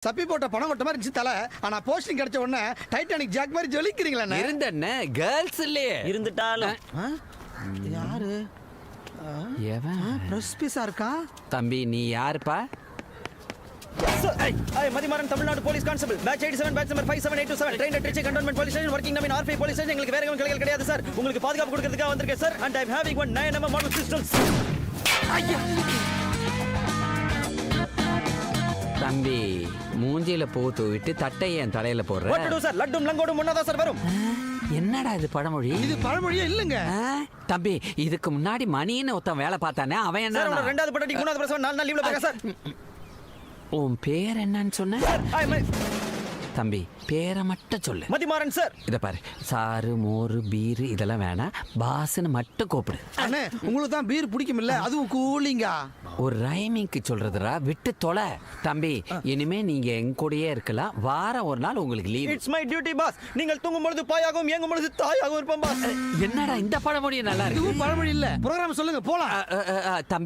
சப்பி போட்ட பணம் கொட்ட மாதிரி இருந்துச்சு தலை. ஆனா போஸ்டிங் கிடைச்ச உடனே டைட்டானிக் ஜாக் மாதிரி ஜொலிக்கிறீங்களா? இருந்தண்ணே கேர்ள்ஸ் இல்லையே இருந்துட்டாலும் யாரு பிரஸ் பீஸா இருக்கா? தம்பி நீ யாருப்பா? Mathimaran Tamil Nadu police constable batch 87 batch number 57827 train at Trichy cantonment police station working நம் இன் R5 போலீஸ் ஸ்டேஷன். எங்களுக்கு வேற எதுவும் கிளைகள் கிடையாது சார். உங்களுக்கு பாதுகாப்பு கொடுக்கிறதுக்காக வந்திருக்கேன் sir. And I am having one 9mm model pistols. தம்பி மூஞ்சில பூ தூவிட்டு தட்டை என் தலையில போடுற. What to do sir? லட்டும் லங்கோடும் முன்னதா சார் வரும். என்னடா இது பழமொழி? இது பழமொழியே இல்லங்க தம்பி. இதுக்கு முன்னாடி மணின்னு ஒருத்தன் வேலை பார்த்தானே அவன் என்ன? சார் ரெண்டாவது பட்டாடி மூணாவது பிரசவம் 4 நாள் லீவ்ல போறேன் சார். உன் பேர் என்னன்னு சொன்ன? தம்பி பேரை மட்டும் சொல்லு. மதிமாறன் சார். இத பாரு, சாரு மோரு பீரு இதெல்லாம் வேணாம், பாஸ்ன்னு மட்டும் கூப்பிடு. அண்ணே உங்களுக்கு தான் பீர் பிடிக்கும் இல்ல, அதுவும் கூலிங்கா. ஒரு ரைமிங்க்கு சொல்றதுடா, விட்டு தொலை. தம்பி இனிமே நீங்க என் கூடயே இருக்கலாம். வாரம் ஒரு நாள் உங்களுக்கு leave. It's my duty boss. நீங்கள் தூங்கும் பொழுது பாயாகவும் ஏங்கும் பொழுது தாயாகவும் இருப்போம் பாஸ். என்னடா இந்த பழமொழி நல்லா இருக்கு. இதுவும் பழமொழி இல்ல. ப்ரோகிராம் சொல்லுங்க போலாம். தம்பி